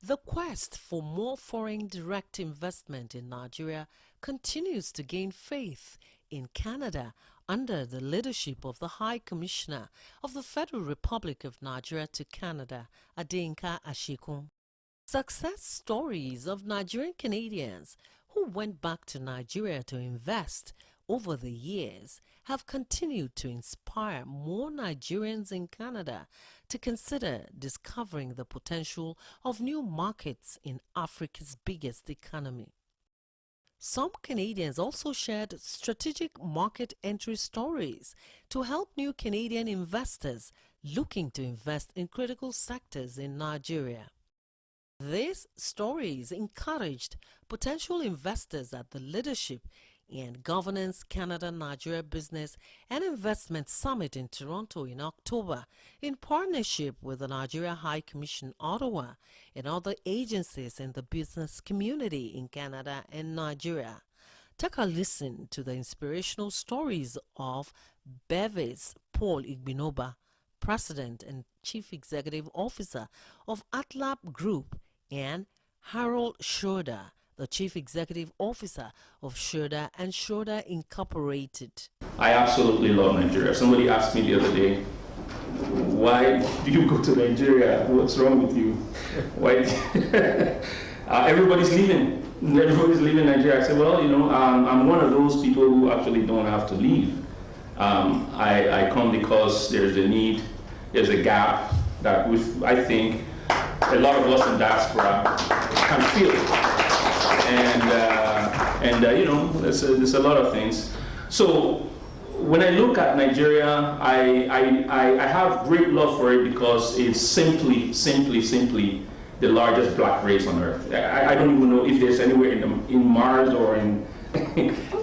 The quest for more foreign direct investment in Nigeria continues to gain faith in Canada under the leadership of the High Commissioner of the Federal Republic of Nigeria to Canada, Adeyinka Asekun. Success stories of Nigerian Canadians who went back to Nigeria to invest over the years have continued to inspire more Nigerians in Canada to consider discovering the potential of new markets in Africa's biggest economy. Some Canadians also shared strategic market entry stories to help new Canadian investors looking to invest in critical sectors in Nigeria. These stories encouraged potential investors at the Leadership and Governance Canada-Nigeria Business and Investment Summit in Toronto in October in partnership with the Nigeria High Commission Ottawa and other agencies in the business community in Canada and Nigeria. Take a listen to the inspirational stories of Bevis Paul Igbinoba, President and Chief Executive Officer of Atlab Group, and Harold Schroeder, the Chief Executive Officer of Schroeder & Schroeder Incorporated. I absolutely love Nigeria. Somebody asked me the other day, why do you go to Nigeria? What's wrong with you? Why? Everybody's leaving. Everybody's leaving Nigeria. I said, well, I'm one of those people who actually don't have to leave. I come because there's a need, there's a gap that I think a lot of us in diaspora can feel. There's a lot of things. So when I look at Nigeria, I have great love for it because it's simply the largest black race on earth. I don't even know if there's anywhere in Mars or in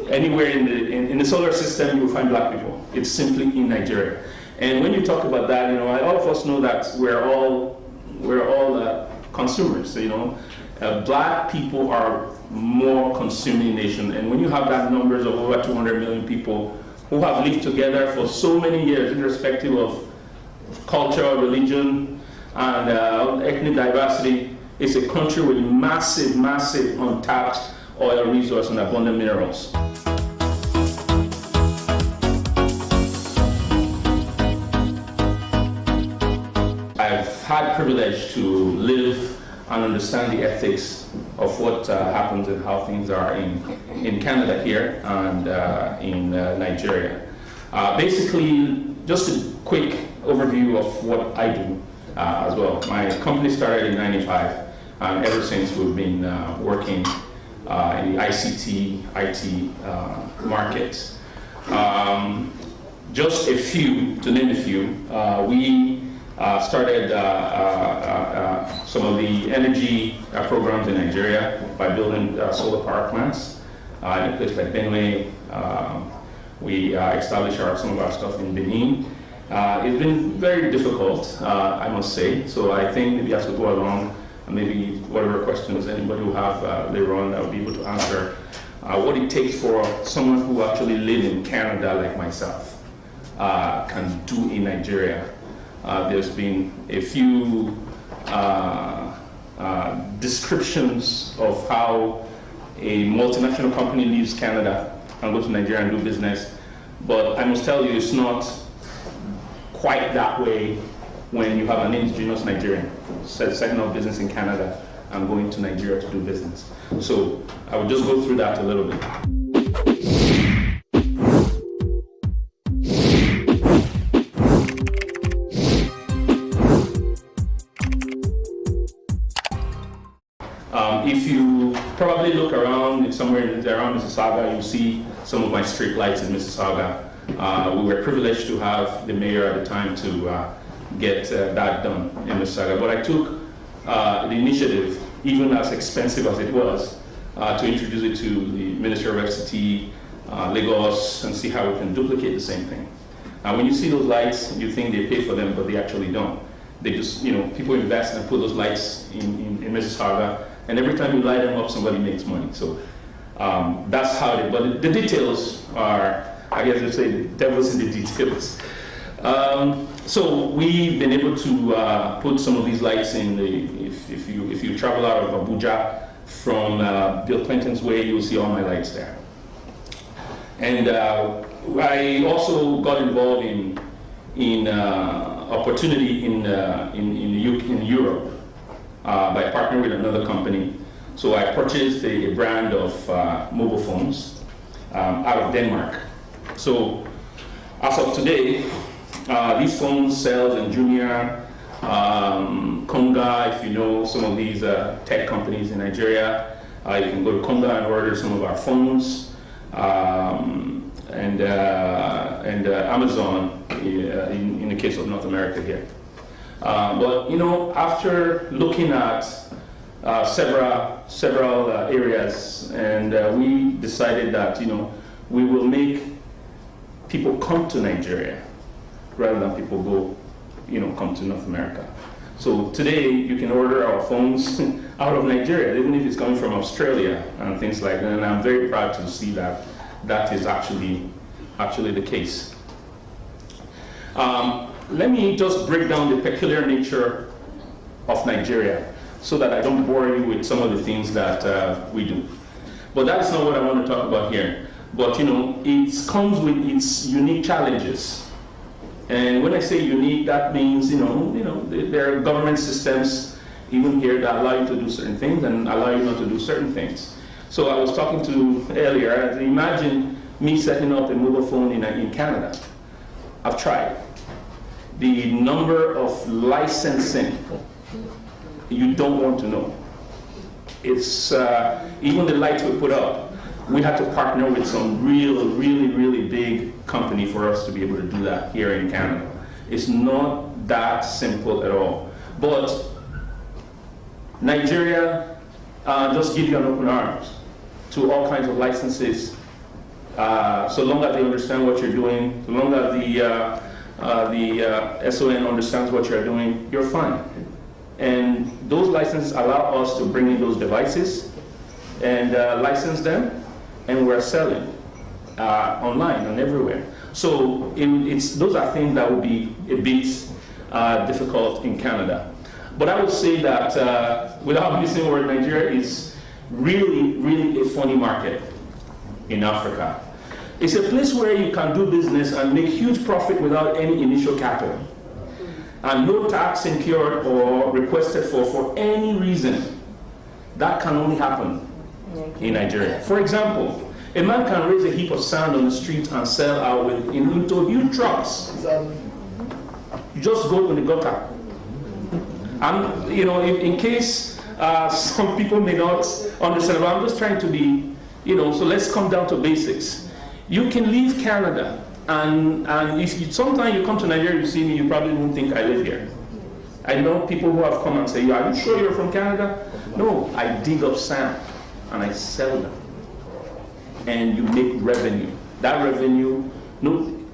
anywhere in the solar system you will find black people. It's simply in Nigeria. And when you talk about that, all of us know that we're all consumers. Black people are more consuming nation, and when you have that numbers of over 200 million people who have lived together for so many years, irrespective of culture, religion, and ethnic diversity, it's a country with massive untapped oil resource and abundant minerals. I've had privilege to live and understand the ethics of what happens and how things are in Canada here and in Nigeria. Basically, just a quick overview of what I do as well. My company started in '95, and ever since we've been working in the ICT, IT market. Just a few, to name a few, we started some of the energy programs in Nigeria by building solar power plants in a place like Benue. We established some of our stuff in Benin. It's been very difficult, I must say, so I think maybe as we go along, maybe whatever questions anybody will have later on, I'll be able to answer what it takes for someone who actually lives in Canada like myself can do in Nigeria. There's been a few descriptions of how a multinational company leaves Canada and goes to Nigeria and do business, but I must tell you it's not quite that way when you have an indigenous Nigerian setting up business in Canada and going to Nigeria to do business. So I will just go through that a little bit. If you probably look around somewhere around Mississauga, you'll see some of my street lights in Mississauga. We were privileged to have the mayor at the time to get that done in Mississauga. But I took the initiative, even as expensive as it was, to introduce it to the Ministry of FCT, Lagos, and see how we can duplicate the same thing. When you see those lights, you think they pay for them, but they actually don't. They just, people invest and put those lights in Mississauga, and every time you light them up, somebody makes money. So that's how it is. But the details are, I guess you say, the devil's in the details. So we've been able to put some of these lights in the, if you travel out of Abuja from Bill Clinton's Way, you'll see all my lights there. And I also got involved in opportunity in Europe by partnering with another company. So I purchased a brand of mobile phones out of Denmark. So as of today, these phones sell in Jumia, Konga, if you know some of these tech companies in Nigeria. You can go to Konga and order some of our phones, and Amazon in the case of North America here. But you know, after looking at several areas, and we decided that, you know, we will make people come to Nigeria rather than people go, you know, come to North America. So today you can order our phones out of Nigeria, even if it's coming from Australia and things like that. And I'm very proud to see that that is actually the case. Let me just break down the peculiar nature of Nigeria so that I don't bore you with some of the things that we do. But that's not what I want to talk about here. But you know, it comes with its unique challenges. And when I say unique, that means, you know, there are government systems even here that allow you to do certain things and allow you not to do certain things. So I was talking to earlier, imagine me setting up a mobile phone in Canada. I've tried. The number of licensing, you don't want to know. It's, even the lights we put up, we had to partner with some really big company for us to be able to do that here in Canada. It's not that simple at all. But Nigeria just gives you an open arms to all kinds of licenses, so long as they understand what you're doing, so long as the SON understands what you're doing, you're fine. And those licenses allow us to bring in those devices and license them, and we're selling online and everywhere. So those are things that would be a bit difficult in Canada. But I would say that without missing a word, Nigeria is really a funny market in Africa. It's a place where you can do business and make huge profit without any initial capital, and no tax incurred or requested for any reason. That can only happen in Nigeria. For example, a man can raise a heap of sand on the street and sell out into huge trucks. You just go in the gutter. And you know, in case some people may not understand, but I'm just trying to be, you know, so let's come down to basics. You can leave Canada, and if sometimes you come to Nigeria, you see me, you probably won't think I live here. I know people who have come and say, are you sure you're from Canada? No, I dig up sand and I sell them. And you make revenue. That revenue, no,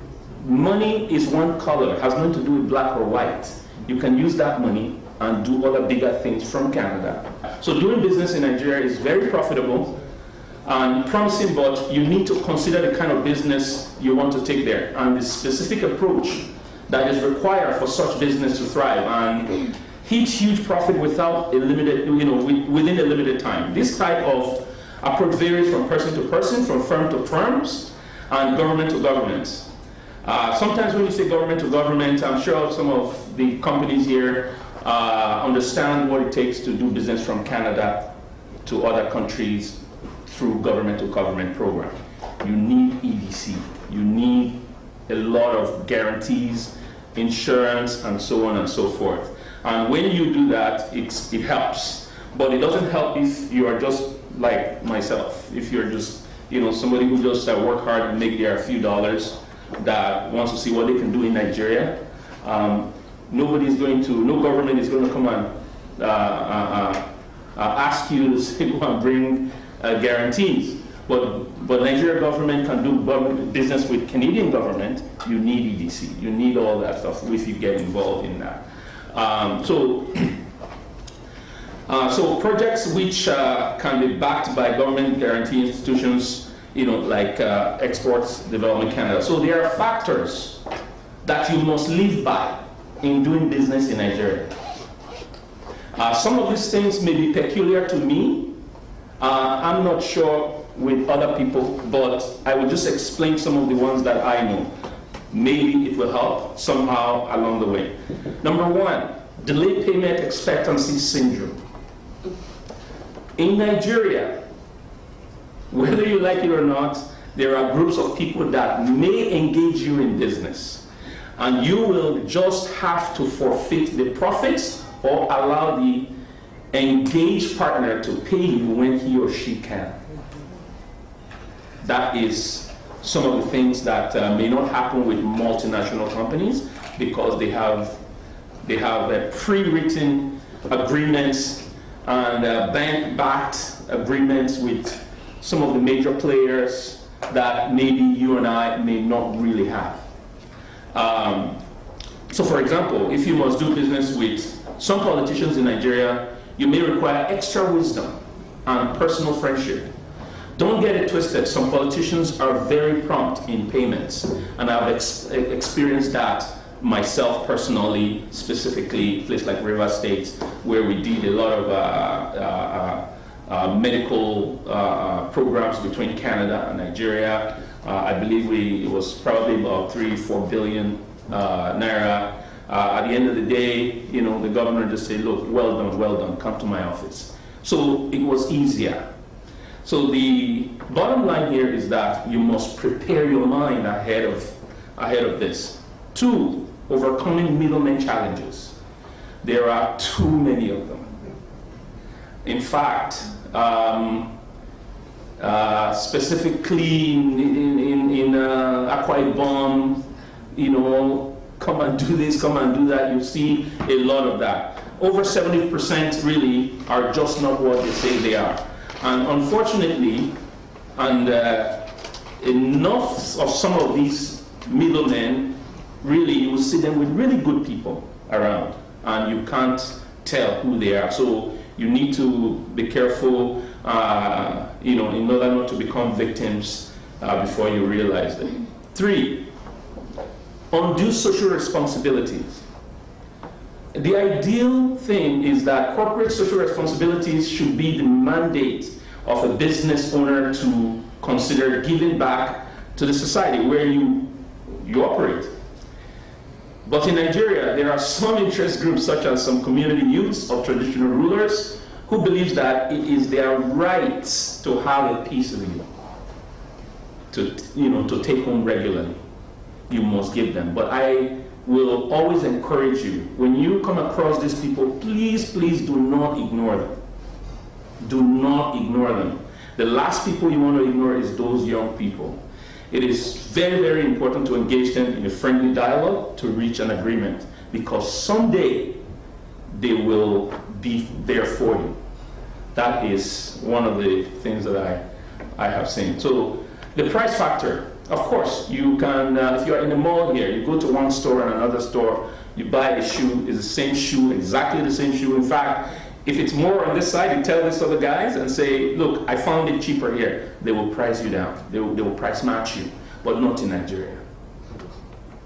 money is one color, has nothing to do with black or white. You can use that money and do other bigger things from Canada. So doing business in Nigeria is very profitable and promising, but you need to consider the kind of business you want to take there and the specific approach that is required for such business to thrive and hit huge profit without a limited, you know, within a limited time. This type of approach varies from person to person, from firm to firms, and government to government. Sometimes when you say government to government, I'm sure some of the companies here understand what it takes to do business from Canada to other countries through government to government program. You need EDC. You need a lot of guarantees, insurance, and so on and so forth. And when you do that, it helps. But it doesn't help if you are just like myself. If you're just, you know, somebody who just work hard and make their few dollars that wants to see what they can do in Nigeria. No government is going to come and ask you to say, go and bring guarantees. But Nigeria government can do business with Canadian government. You need EDC. You need all that stuff if you get involved in that. So projects which can be backed by government guarantee institutions, you know, like Exports Development Canada. So there are factors that you must live by in doing business in Nigeria. Some of these things may be peculiar to me. I'm not sure with other people, but I will just explain some of the ones that I know. Maybe it will help somehow along the way. Number one, delayed payment expectancy syndrome. In Nigeria, whether you like it or not, there are groups of people that may engage you in business, and you will just have to forfeit the profits or allow the engaged partner to pay you when he or she can. That is some of the things that may not happen with multinational companies because they have pre-written agreements and bank-backed agreements with some of the major players that maybe you and I may not really have. So for example, if you must do business with some politicians in Nigeria, you may require extra wisdom and personal friendship. Don't get it twisted. Some politicians are very prompt in payments, and I've experienced that myself personally, specifically places like River State, where we did a lot of medical programs between Canada and Nigeria. I believe it was probably about 3-4 billion naira. At the end of the day, the governor just said, look, well done, come to my office. So it was easier. So the bottom line here is that you must prepare your mind ahead of this. 2, overcoming middleman challenges. There are too many of them. In fact, specifically in Akwa Ibom, come and do this, come and do that, you see a lot of that. Over 70% really are just not what they say they are. And unfortunately, enough of some of these middlemen, really, you will see them with really good people around, and you can't tell who they are. So you need to be careful, in order not to become victims before you realize it. 3, undue social responsibilities. The ideal thing is that corporate social responsibilities should be the mandate of a business owner to consider giving back to the society where you operate. But in Nigeria, there are some interest groups, such as some community youths of traditional rulers, who believe that it is their right to have a piece of you, to take home regularly. You must give them. But I will always encourage you, when you come across these people, please do not ignore them. Do not ignore them. The last people you want to ignore is those young people. It is very, very important to engage them in a friendly dialogue to reach an agreement, because someday they will be there for you. That is one of the things that I have seen. So the price factor. Of course, you can, if you're in the mall here, you go to one store and another store, you buy a shoe, it's the same shoe, exactly the same shoe. In fact, if it's more on this side, you tell these other guys and say, look, I found it cheaper here. They will price you down. They will price match you, but not in Nigeria.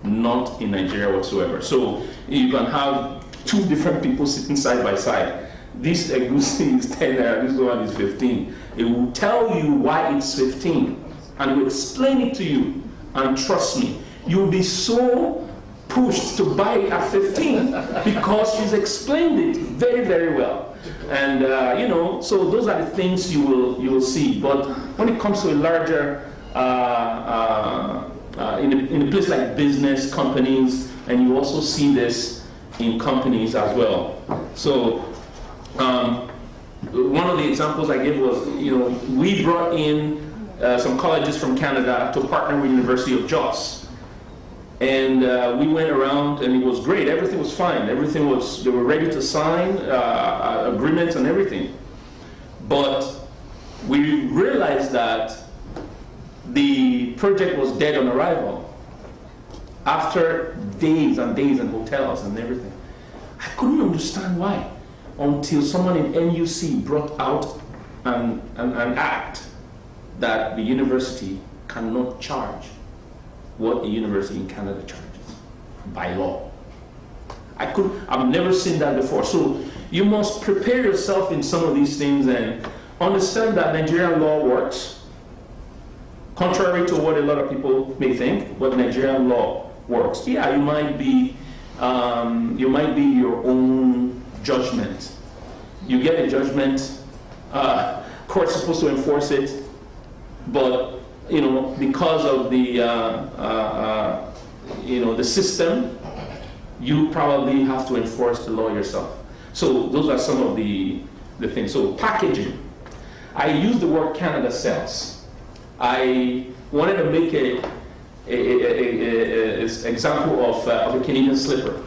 Not in Nigeria whatsoever. So you can have 2 different people sitting side by side. This egusi is 10 naira, this one is 15. It will tell you why it's 15. And will explain it to you, and trust me, you'll be so pushed to buy it at 15 because she's explained it very, very well. And so those are the things you will see. But when it comes to a larger, in a place like business, companies, and you also see this in companies as well. So one of the examples I gave was, we brought in some colleges from Canada to partner with University of Jos. And we went around and it was great. Everything was fine. They were ready to sign agreements and everything. But we realized that the project was dead on arrival after days and days in hotels and everything. I couldn't understand why until someone in NUC brought out an act that the university cannot charge what a university in Canada charges by law. I've never seen that before. So you must prepare yourself in some of these things and understand that Nigerian law works, contrary to what a lot of people may think, but Nigerian law works. Yeah, you might be your own judgment. You get a judgment, court's supposed to enforce it, but because of the system, you probably have to enforce the law yourself. So those are some of the things. So packaging. I use the word Canada sells. I wanted to make an example of a Canadian slipper.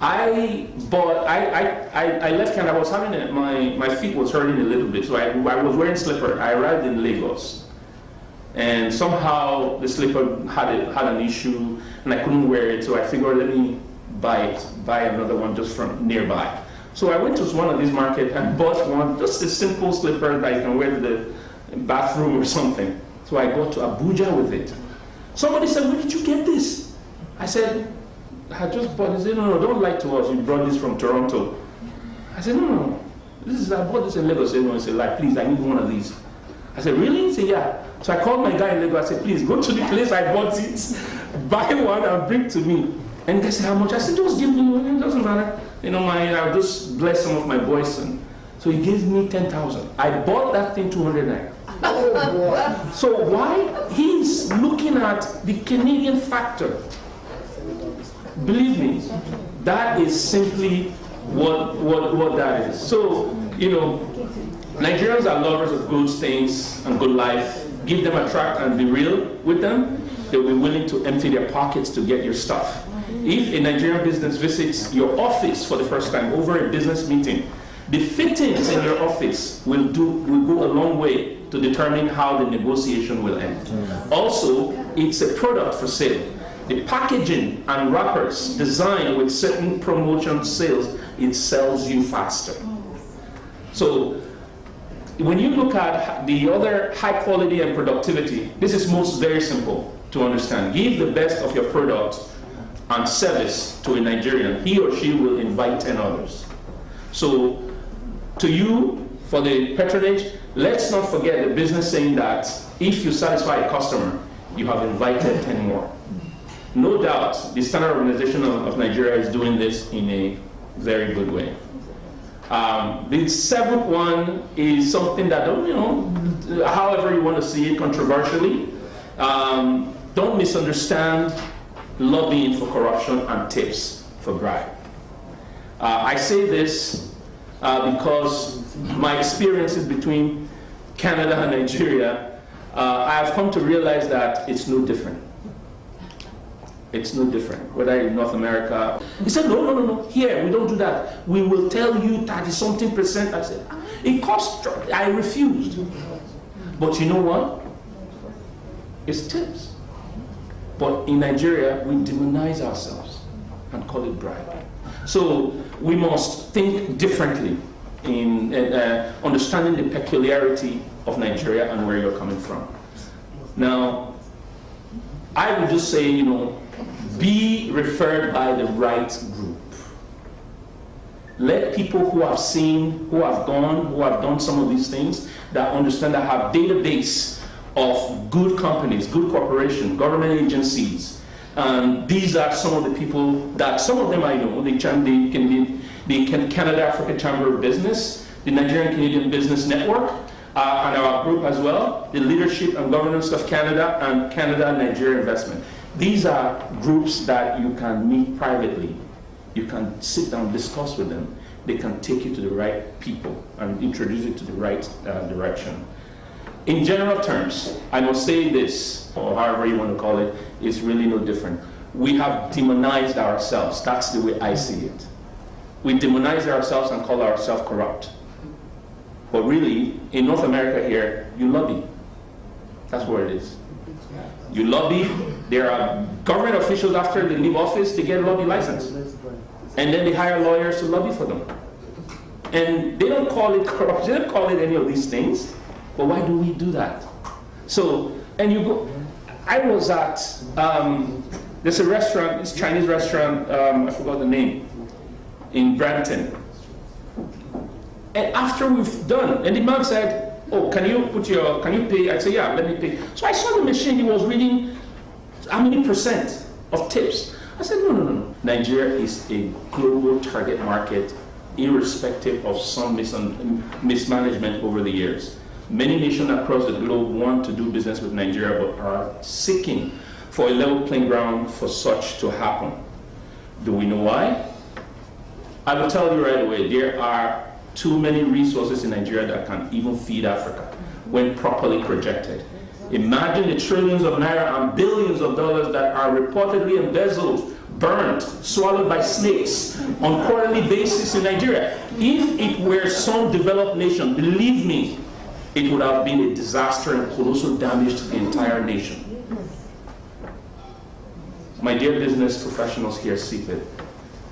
I left Canada. I was having my feet was hurting a little bit, so I was wearing slipper. I arrived in Lagos, and somehow the slipper had an issue, and I couldn't wear it. So I figured, let me buy another one just from nearby. So I went to one of these markets and bought one, just a simple slipper that you can wear to the bathroom or something. So I got to Abuja with it. Somebody said, "Where did you get this?" I said, "I just bought this." He said, "No, don't lie to us. You brought this from Toronto." I said, "No. I bought this in Lagos." He said, "No, it's a lie. Please, I need one of these." I said, "Really?" He said, "Yeah." So I called my guy in Lagos. I said, "Please, go to the place I bought it, buy one and bring to me." And they said, "How much?" I said, "Just give me one. It doesn't matter. I'll just bless some of my boys." And so he gave me 10,000. I bought that thing 200 naira. So why? He's looking at the Canadian factor. Believe me, that is simply what that is. So, Nigerians are lovers of good things and good life. Give them a tract and be real with them. They'll be willing to empty their pockets to get your stuff. If a Nigerian business visits your office for the first time over a business meeting, the fittings in your office will go a long way to determine how the negotiation will end. Also, it's a product for sale. The packaging and wrappers designed with certain promotion sales, it sells you faster. So when you look at the other high quality and productivity, this is very simple to understand. Give the best of your product and service to a Nigerian. He or she will invite 10 others. So to you, for the patronage, let's not forget the business saying that if you satisfy a customer, you have invited 10 more. No doubt, the Standard Organization of Nigeria is doing this in a very good way. The seventh one is something that, however you want to see it controversially, don't misunderstand lobbying for corruption and tips for bribe. I say this because my experiences between Canada and Nigeria, I have come to realize that it's no different. It's no different, whether in North America. He said, no, here, we don't do that. We will tell you 30-something%. I said, it costs, I refused. But you know what? It's tips. But in Nigeria, we demonize ourselves and call it bribe. So we must think differently in understanding the peculiarity of Nigeria and where you're coming from. Now, I would just say, be referred by the right group. Let people who have seen, who have gone, who have done some of these things, that understand, that have database of good companies, good corporations, government agencies. These are some of the people that, some of them I know, the Canada Africa Chamber of Business, the Nigerian Canadian Business Network, and our group as well, the Leadership and Governance of Canada and Canada Nigeria Investment. These are groups that you can meet privately. You can sit down and discuss with them. They can take you to the right people and introduce you to the right direction. In general terms, I must say this, or however you want to call it, is really no different. We have demonized ourselves. That's the way I see it. We demonize ourselves and call ourselves corrupt. But really, in North America here, you lobby. That's where it is. You lobby. There are government officials, after they leave office, they get a lobby license. And then they hire lawyers to lobby for them. And they don't call it corruption, they don't call it any of these things. But why do we do that? So, and you go, I was at There's a restaurant, this Chinese restaurant, I forgot the name, in Brampton. And after we've done, and the man said, oh, can you pay? I said, yeah, let me pay. So I saw the machine, it was reading how many percent of tips. I said, no. Nigeria is a global target market, irrespective of some mismanagement over the years. Many nations across the globe want to do business with Nigeria, but are seeking for a level playing ground for such to happen. Do we know why? I will tell you right away, there are too many resources in Nigeria that can even feed Africa when properly projected. Imagine the trillions of naira and billions of dollars that are reportedly embezzled, burnt, swallowed by snakes on quarterly basis in Nigeria. If it were some developed nation, believe me, it would have been a disaster and colossal damage to the entire nation. My dear business professionals here seated,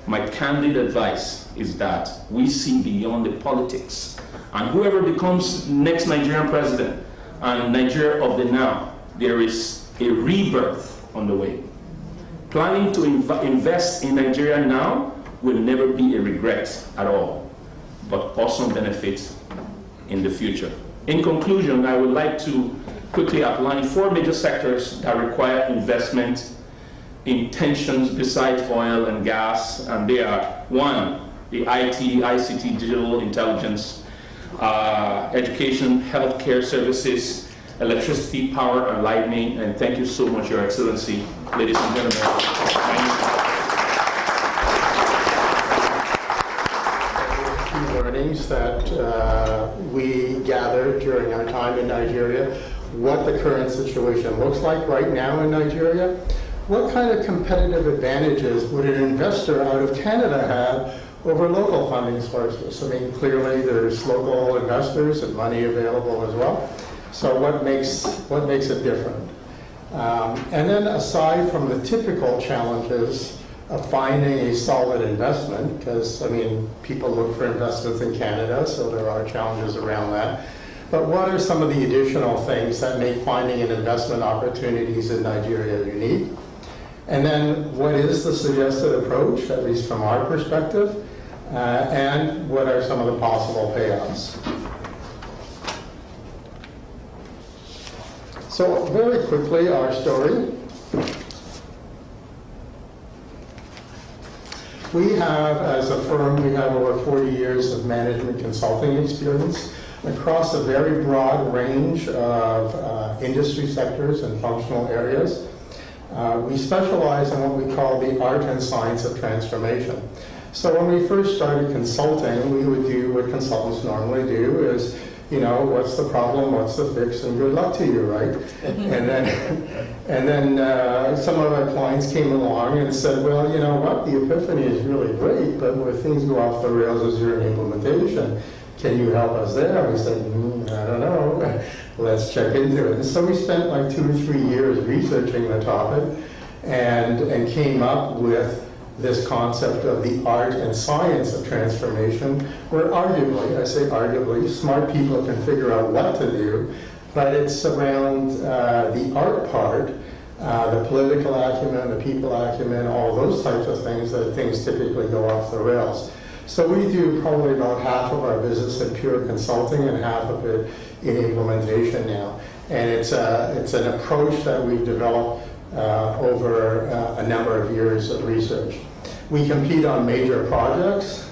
my candid advice is that we see beyond the politics, and whoever becomes next Nigerian president and Nigeria of the now, there is a rebirth on the way. Planning to invest in Nigeria now will never be a regret at all, but awesome benefits in the future. In conclusion, I would like to quickly outline 4 major sectors that require investment intentions besides oil and gas, and they are: 1, the IT, ICT, digital intelligence, education, healthcare services, electricity, power, and lighting. And thank you so much, Your Excellency, ladies and gentlemen. Learnings that we gathered during our time in Nigeria, what the current situation looks like right now in Nigeria. What kind of competitive advantages would an investor out of Canada have over local funding sources? I mean, clearly there's local investors and money available as well. So what makes it different? And then aside from the typical challenges of finding a solid investment, because I mean, people look for investments in Canada, so there are challenges around that. But what are some of the additional things that make finding an investment opportunities in Nigeria unique? And then what is the suggested approach, at least from our perspective, and what are some of the possible payoffs? So very quickly, our story. We have, as a firm, we have over 40 years of management consulting experience across a very broad range of industry sectors and functional areas. We specialize in what we call the art and science of transformation. So when we first started consulting, we would do what consultants normally do is, you know, what's the problem, what's the fix, and good luck to you, right? and then some of our clients came along and said, well, you know what, the epiphany is really great, but where things go off the rails is during implementation. Can you help us there? We said, I don't know. Let's check into it. And so we spent like 2 or 3 years researching the topic and came up with this concept of the art and science of transformation, where arguably, I say arguably, smart people can figure out what to do, but it's around the art part, the political acumen, the people acumen, all those types of things that things typically go off the rails. So we do probably about half of our business in pure consulting and half of it in implementation now. And it's an approach that we've developed over a number of years of research. We compete on major projects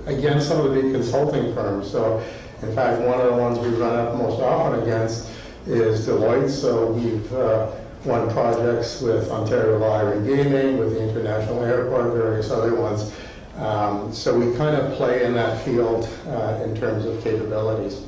against some of the big consulting firms. So in fact, one of the ones we run up most often against is Deloitte. So we've won projects with Ontario Lottery and Gaming, with the International Airport, various other ones. So we kind of play in that field in terms of capabilities.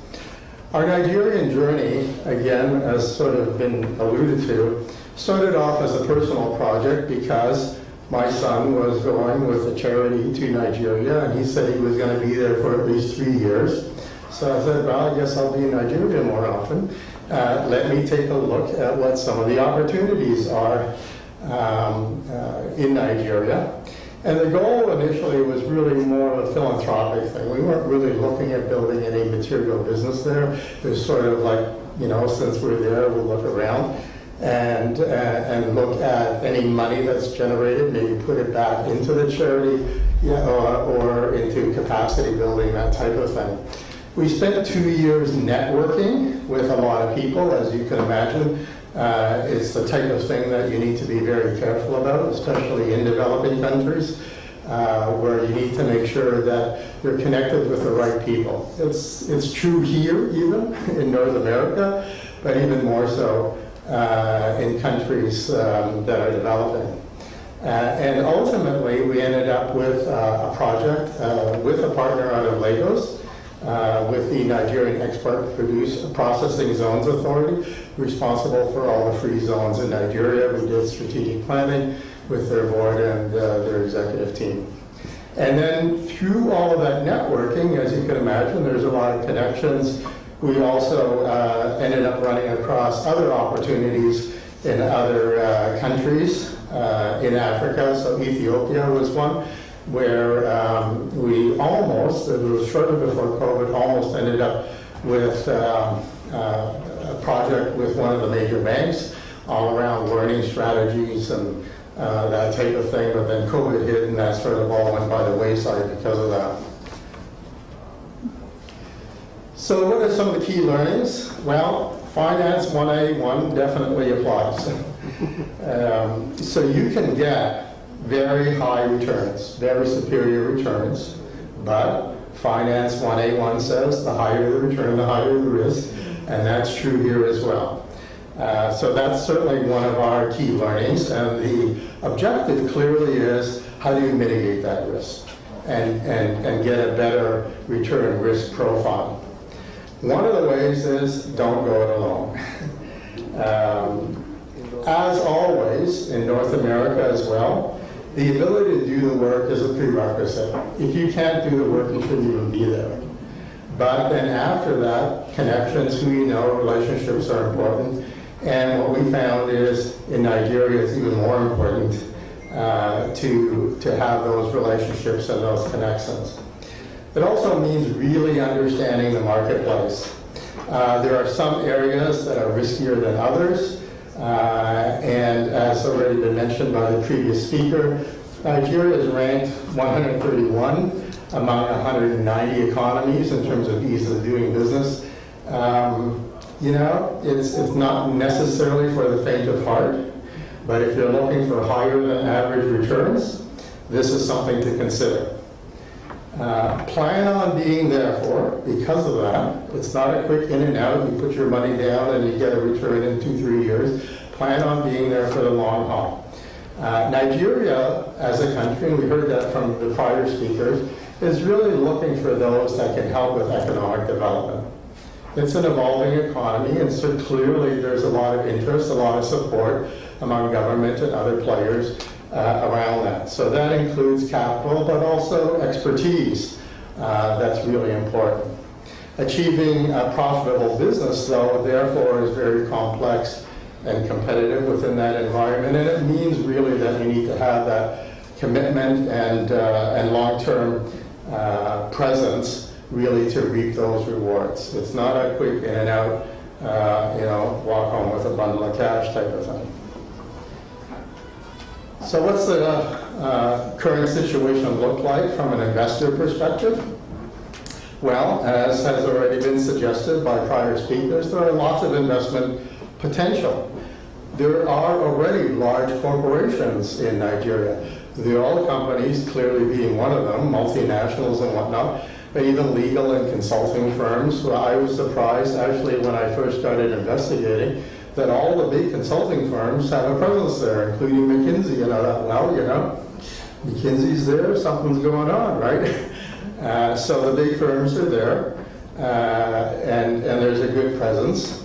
Our Nigerian journey, again, as sort of been alluded to, started off as a personal project because my son was going with a charity to Nigeria, and he said he was going to be there for at least 3 years. So I said, well, I guess I'll be in Nigeria more often. Let me take a look at what some of the opportunities are in Nigeria. And the goal initially was really more of a philanthropic thing. We weren't really looking at building any material business there. It was sort of like, you know, since we're there, we'll look around. and look at any money that's generated, maybe put it back into the charity, or into capacity building, that type of thing. We spent 2 years networking with a lot of people, as you can imagine. It's the type of thing that you need to be very careful about, especially in developing countries, where you need to make sure that you're connected with the right people. It's true here, even in North America, but even more so in countries that are developing. And ultimately, we ended up with a project with a partner out of Lagos, with the Nigerian Export Produce Processing Zones Authority, responsible for all the free zones in Nigeria. We did strategic planning with their board and their executive team. And then through all of that networking, as you can imagine, there's a lot of connections. We also ended up running across other opportunities in other countries in Africa. So Ethiopia was one where we almost, it was shortly before COVID, almost ended up with a project with one of the major banks all around learning strategies and that type of thing, but then COVID hit and that sort of all went by the wayside because of that. So what are some of the key learnings? Well, Finance 1A1 definitely applies. So you can get very high returns, very superior returns, but Finance 1A1 says the higher the return, the higher the risk, and that's true here as well. So that's certainly one of our key learnings, and the objective clearly is how do you mitigate that risk and get a better return risk profile. One of the ways is don't go it alone. As always, in North America as well, the ability to do the work is a prerequisite. If you can't do the work, you shouldn't even be there. But then after that, connections, who you know, relationships are important. And what we found is in Nigeria, it's even more important to have those relationships and those connections. It also means really understanding the marketplace. There are some areas that are riskier than others. And as already been mentioned by the previous speaker, Nigeria is ranked 131 among 190 economies in terms of ease of doing business. You know, it's not necessarily for the faint of heart, but if you're looking for higher than average returns, this is something to consider. Plan on being there for, because of that. It's not a quick in and out, you put your money down and you get a return in 2-3 years. Plan on being there for the long haul. Nigeria as a country, and we heard that from the prior speakers, is really looking for those that can help with economic development. It's an evolving economy, and so clearly there's a lot of interest, a lot of support among government and other players around that. So that includes capital, but also expertise. That's really important. Achieving a profitable business, though, therefore, is very complex and competitive within that environment, and it means really that you need to have that commitment and long-term presence really to reap those rewards. It's not a quick in and out, walk home with a bundle of cash type of thing. So what's the current situation look like from an investor perspective? Well, as has already been suggested by prior speakers, there are lots of investment potential. There are already large corporations in Nigeria. The oil companies clearly being one of them, multinationals and whatnot, but even legal and consulting firms. Well, I was surprised actually when I first started investigating that all the big consulting firms have a presence there, including McKinsey. And I thought, well, McKinsey's there, something's going on, right? So the big firms are there, and there's a good presence.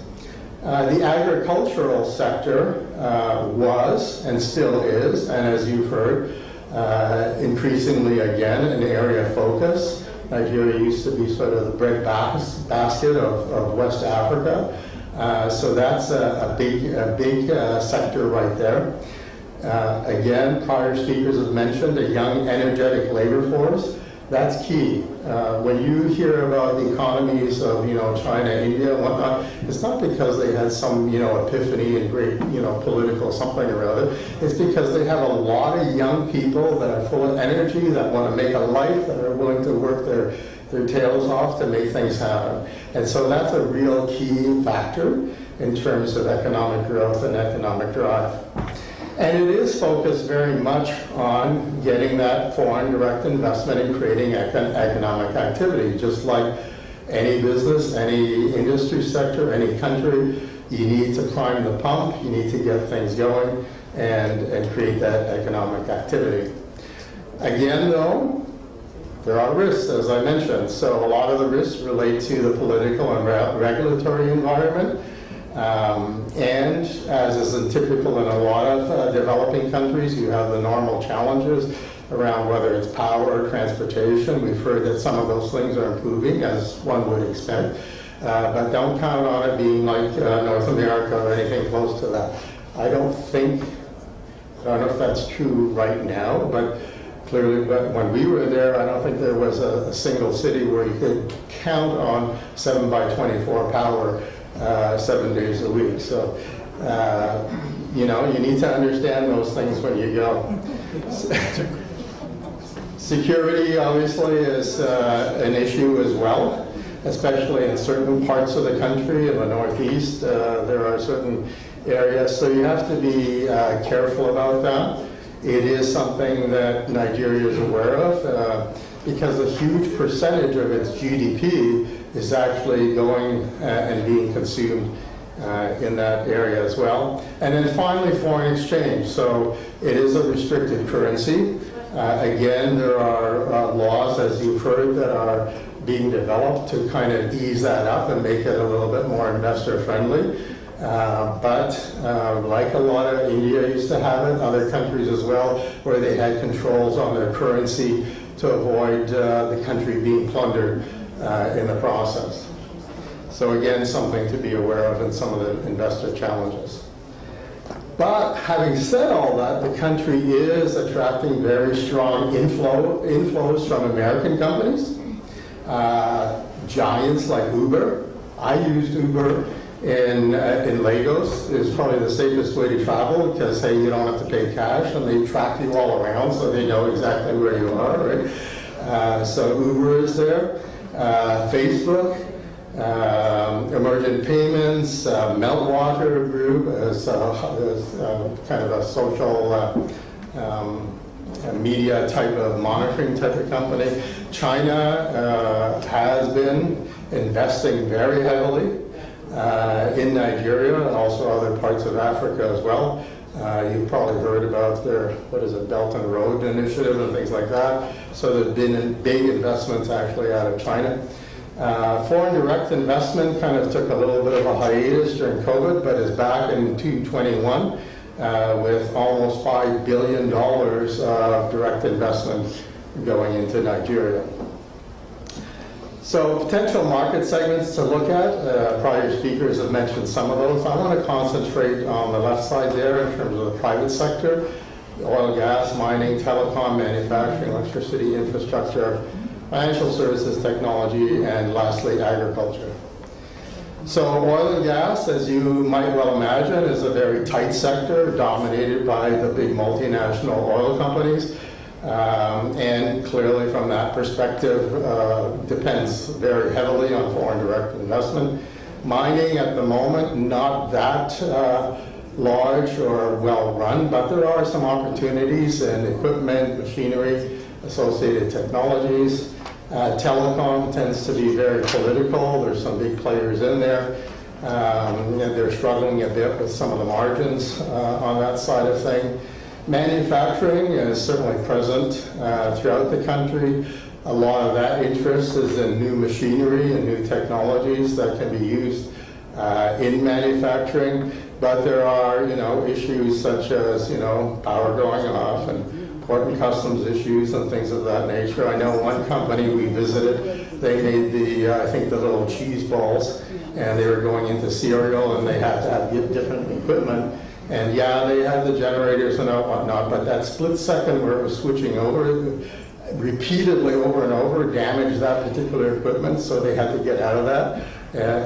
The agricultural sector was and still is, and as you've heard, increasingly again an area of focus. Nigeria used to be sort of the bread basket of West Africa. So that's a big sector right there. Again, prior speakers have mentioned a young, energetic labor force. That's key. When you hear about the economies of, China, India, and whatnot, it's not because they had some, epiphany and great, political something or other. It's because they have a lot of young people that are full of energy, that want to make a life, that are willing to work their tails off to make things happen. And so that's a real key factor in terms of economic growth and economic drive. And it is focused very much on getting that foreign direct investment and creating economic activity. Just like any business, any industry sector, any country, you need to prime the pump, you need to get things going and create that economic activity. Again, though, there are risks, as I mentioned. So a lot of the risks relate to the political and regulatory environment. And as is typical in a lot of developing countries, you have the normal challenges around whether it's power or transportation. We've heard that some of those things are improving, as one would expect. But don't count on it being like North America or anything close to that. I don't know if that's true right now, but clearly, when we were there, I don't think there was a single city where you could count on 7x24 power 7 days a week. So, you need to understand those things when you go. Security, obviously, is an issue as well, especially in certain parts of the country. In the Northeast, there are certain areas, so you have to be careful about that. It is something that Nigeria is aware of because a huge percentage of its GDP is actually going and being consumed in that area as well. And then finally, foreign exchange. So it is a restricted currency. Again, there are laws, as you've heard, that are being developed to kind of ease that up and make it a little bit more investor friendly. But like a lot of India used to have it, other countries as well, where they had controls on their currency to avoid the country being plundered in the process. So again, something to be aware of in some of the investor challenges. But having said all that, the country is attracting very strong inflows from American companies. Giants like Uber. I used Uber in Lagos. It's probably the safest way to travel because, hey, you don't have to pay cash and they track you all around so they know exactly where you are, right? So Uber is there. Facebook, Emergent Payments, Meltwater Group is kind of a social media type of monitoring type of company. China has been investing very heavily in Nigeria and also other parts of Africa as well. You've probably heard about their, Belt and Road Initiative and things like that. So there's been big investments actually out of China. Foreign direct investment kind of took a little bit of a hiatus during COVID, but is back in 2021 with almost $5 billion of direct investment going into Nigeria. So potential market segments to look at, prior speakers have mentioned some of those. I want to concentrate on the left side there in terms of the private sector, oil, gas, mining, telecom, manufacturing, electricity, infrastructure, financial services, technology, and lastly, agriculture. So oil and gas, as you might well imagine, is a very tight sector dominated by the big multinational oil companies. And clearly from that perspective, depends very heavily on foreign direct investment. Mining at the moment, not that large or well run, but there are some opportunities in equipment, machinery, associated technologies. Telecom tends to be very political. There's some big players in there. And they're struggling a bit with some of the margins on that side of things. Manufacturing is certainly present throughout the country. A lot of that interest is in new machinery and new technologies that can be used in manufacturing. But there are, issues such as, power going off and port and customs issues and things of that nature. I know one company we visited, they made the little cheese balls, and they were going into cereal, and they had to have different equipment. And yeah, they had the generators and whatnot, but that split second where it was switching over, repeatedly over and over damaged that particular equipment, so they had to get out of that.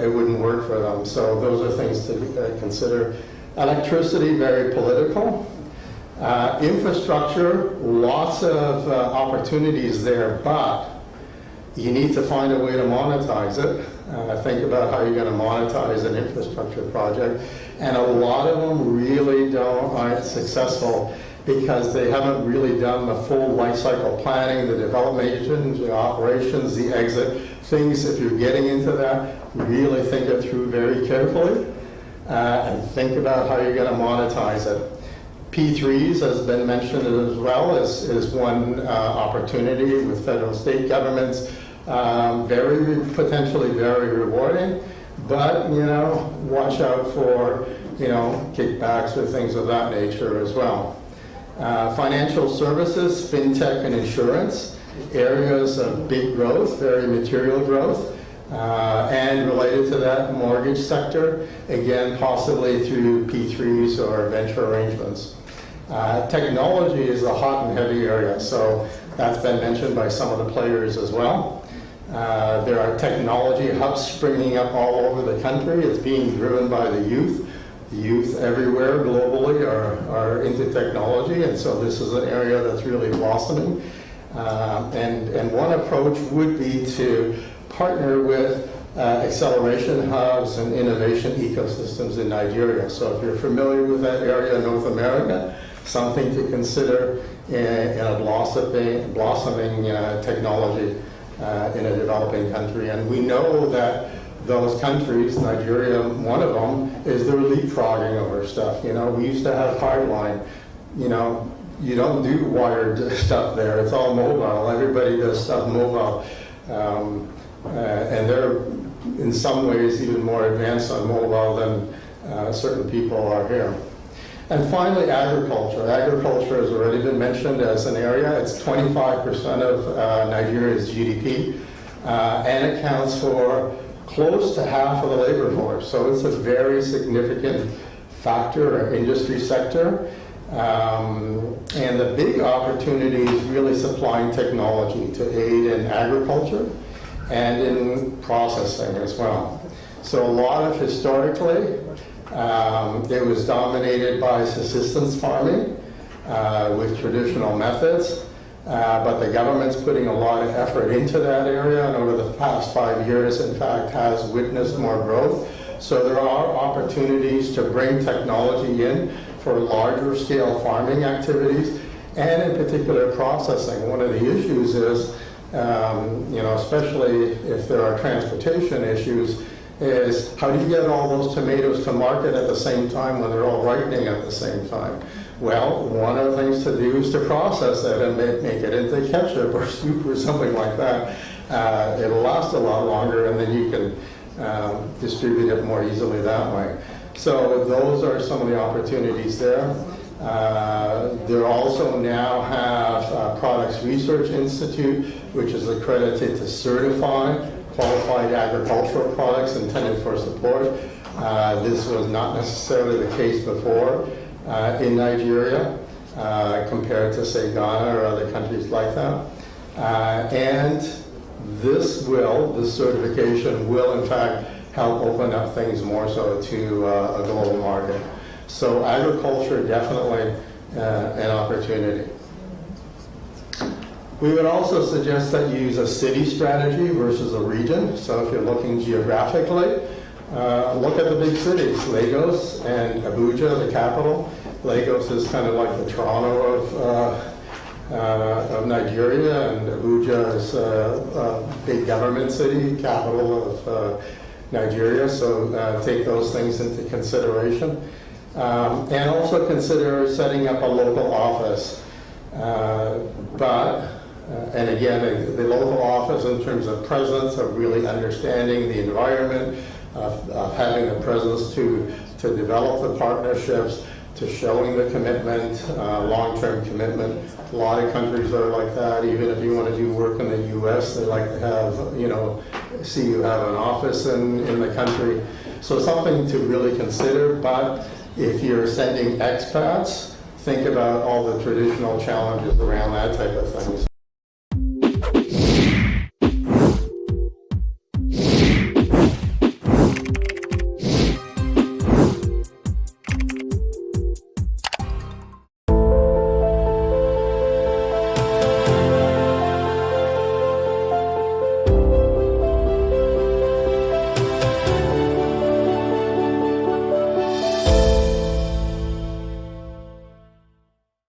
It wouldn't work for them. So those are things to consider. Electricity, very political. Infrastructure, lots of opportunities there, but you need to find a way to monetize it. Think about how you're going to monetize an infrastructure project. And a lot of them really aren't successful because they haven't really done the full life cycle planning, the development, the operations, the exit, things. If you're getting into that, really think it through very carefully and think about how you're going to monetize it. P3s has been mentioned as well is one opportunity with federal state governments. Potentially very rewarding, but watch out for kickbacks or things of that nature as well. Financial services, fintech and insurance, areas of big growth, very material growth, and related to that, mortgage sector, again possibly through P3s or venture arrangements. Technology is a hot and heavy area, so that's been mentioned by some of the players as well. There are technology hubs springing up all over the country. It's being driven by the youth. The youth everywhere globally are into technology, and so this is an area that's really blossoming. And one approach would be to partner with acceleration hubs and innovation ecosystems in Nigeria. So if you're familiar with that area in North America, something to consider in a blossoming technology in a developing country. And we know that those countries, Nigeria, one of them, is they're leapfrogging over stuff. We used to have hardline. You don't do wired stuff there. It's all mobile. Everybody does stuff mobile. And they're, in some ways, even more advanced on mobile than certain people are here. And finally, agriculture. Agriculture has already been mentioned as an area. It's 25% of Nigeria's GDP and accounts for close to half of the labor force. So it's a very significant factor or industry sector. And the big opportunity is really supplying technology to aid in agriculture and in processing as well. So a lot of historically, it was dominated by subsistence farming with traditional methods, but the government's putting a lot of effort into that area, and over the past 5 years, in fact, has witnessed more growth. So there are opportunities to bring technology in for larger scale farming activities, and in particular processing. One of the issues is, especially if there are transportation issues, is how do you get all those tomatoes to market at the same time when they're all ripening at the same time? Well, one of the things to do is to process it and make it into ketchup or soup or something like that. It'll last a lot longer, and then you can distribute it more easily that way. So those are some of the opportunities there. They also now have Products Research Institute, which is accredited to certify qualified agricultural products intended for support. This was not necessarily the case before in Nigeria compared to, say, Ghana or other countries like that. And this certification will, in fact, help open up things more so to a global market. So agriculture, definitely an opportunity. We would also suggest that you use a city strategy versus a region. So if you're looking geographically, look at the big cities, Lagos and Abuja, the capital. Lagos is kind of like the Toronto of Nigeria, and Abuja is a big government city, capital of Nigeria. So take those things into consideration. And also consider setting up a local office. And again, the local office in terms of presence, of really understanding the environment, of having the presence to develop the partnerships, to showing the commitment, long-term commitment. A lot of countries are like that. Even if you want to do work in the U.S., they like to have, see you have an office in the country. So something to really consider. But if you're sending expats, think about all the traditional challenges around that type of things.